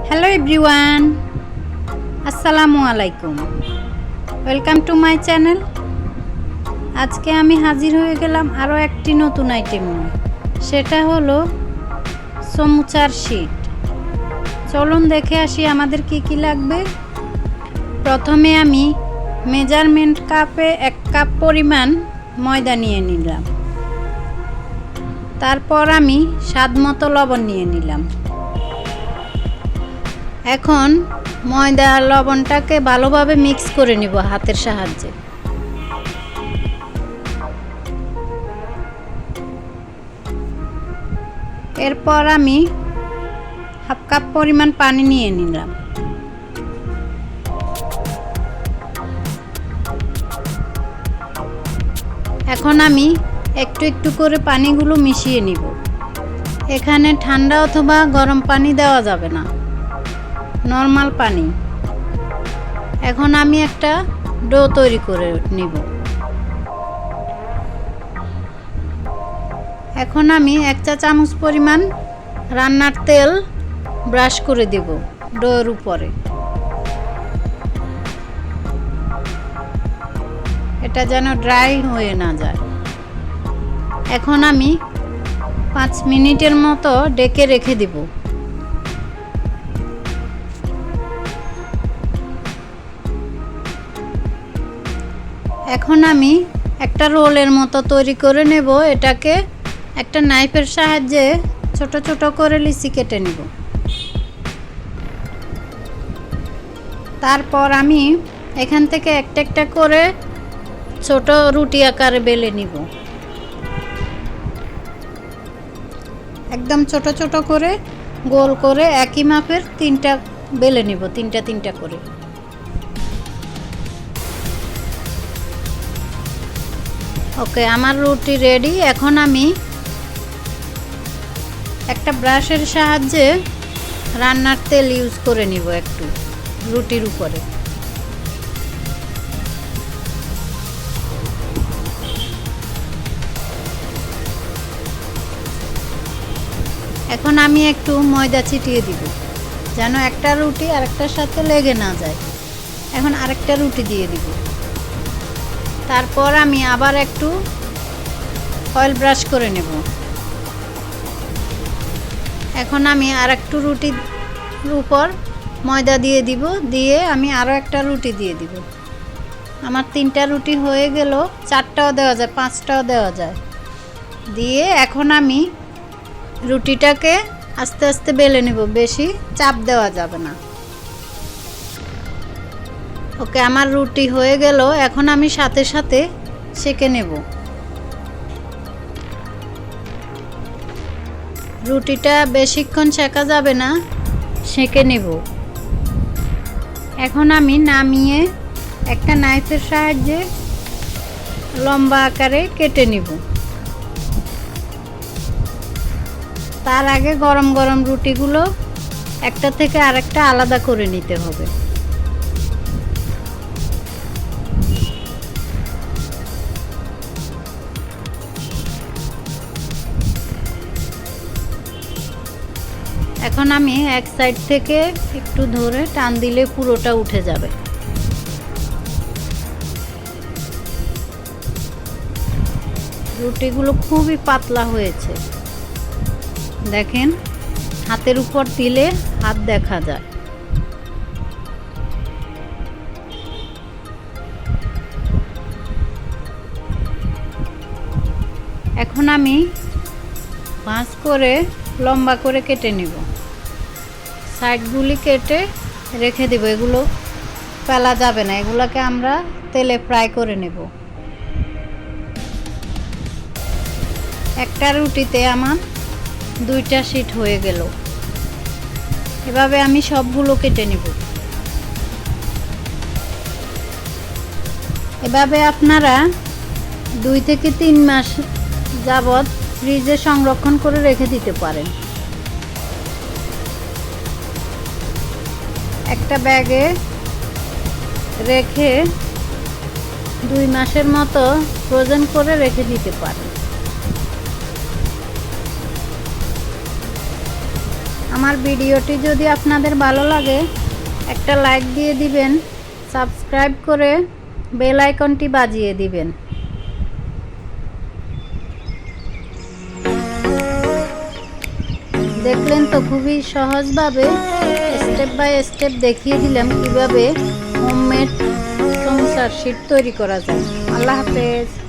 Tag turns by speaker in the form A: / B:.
A: Hello everyone, আসসালামু আলাইকুম। Welcome to my channel. আজকে আমি হাজির হয়ে গেলাম আরও একটি নতুন আইটেম নিয়ে। সেটা হলো সমুচার শীট। চলুন দেখে আসি আমাদের কি কি লাগবে। প্রথমে আমি মেজারমেন্ট কাপে 1 কাপ পরিমাণ ময়দা নিয়ে নিলাম। তারপর আমি স্বাদ মতো লবণ নিয়ে নিলাম। এখন ময়দা আর লবণটাকে ভালোভাবে মিক্স করে নিব হাতের সাহায্যে। এরপর আমি 1/2 কাপ পরিমাণ পানি নিয়ে নিলাম। এখন আমি একটু একটু করে পানিগুলো মিশিয়ে নিব। এখানে ঠান্ডা অথবা গরম পানি দেওয়া যাবে না, নরমাল পানি। এখন আমি একটা ডো তৈরি করে নিব। এখন আমি 1 চা চামচ পরিমাণ রান্নার তেল ব্রাশ করে দেব ডোর উপরে। এটা যেন ড্রাই হয়ে না যায়। এখন আমি 5 মিনিটের মতো ঢেকে রেখে দেব। এখন আমি একটা রোলের মতো তৈরি করে নেব। এটাকে একটা নাইফের সাহায্যে ছোট ছোট করে লিচি কেটে নেব। তারপর আমি এখান থেকে একটা একটা করে ছোট রুটি আকারে বেলে নিব। একদম ছোট ছোট করে গোল করে একই মাপের 3টা বেলে নিব, 3টা করে। ওকে, আমার রুটি রেডি। এখন আমি একটা ব্রাশের সাহায্যে রান্নার তেল ইউজ করে নিব একটু রুটির উপরে। এখন আমি একটু ময়দা ছিটিয়ে দিব যেন একটা রুটি আরেকটার সাথে লেগে না যায়। এখন আরেকটা রুটি দিয়ে দিব। তারপর আমি আবার একটু অয়েল ব্রাশ করে নেব। এখন আমি আরেকটু রুটির উপর ময়দা দিয়ে দিব, দিয়ে আমি আরও একটা রুটি দিয়ে দিব। আমার 3টা রুটি হয়ে গেল। 4টাও দেওয়া যায়, 5টাও দেওয়া যায়। দিয়ে এখন আমি রুটিটাকে আস্তে আস্তে বেলে নেব, বেশি চাপ দেওয়া যাবে না। ওকে, আমার রুটি হয়ে গেল। এখন আমি সাথে সাথে সেঁকে নেব। রুটিটা বেশিক্ষণ সেঁকা যাবে না, সেঁকে নেব। এখন আমি নামিয়ে একটা নাইফের সাহায্যে লম্বা আকারে কেটে নেব। তার আগে গরম গরম রুটিগুলো একটা থেকে আরেকটা আলাদা করে নিতে হবে। এখন আমি এক সাইড থেকে একটু ধরে টান দিলে পুরোটা উঠে যাবে। রুটিগুলো খুবই পাতলা হয়েছে, দেখেন। হাতের উপর দিলে হাত দেখা যায়। এখন আমি ভাঁজ করে লম্বা করে কেটে নিব। সাইডগুলি কেটে রেখে দেব। এগুলো ফেলা যাবে না, এগুলোকে আমরা তেলে ফ্রাই করে নেব। একটা রুটিতে আমার 2টা শীট হয়ে গেল। এভাবে আমি সবগুলো কেটে নেব। এভাবে আপনারা 2 থেকে 3 মাস যাবত ফ্রিজে সংরক্ষণ করে রেখে দিতে পারেন। একটা ব্যাগে রেখে 2 মাসের মতো ফ্রোজেন করে রেখে দিতে পারেন। আমার ভিডিওটি যদি আপনাদের ভালো লাগে একটা লাইক দিয়ে দিবেন, সাবস্ক্রাইব করে বেল আইকনটি বাজিয়ে দিবেন। দেখলেন তো, খুবই সহজভাবে স্টেপ বাই স্টেপ দেখিয়ে দিলাম কিভাবে হোমমেড সমোসার শীট তৈরি করা যায়। আল্লাহ হাফেজ।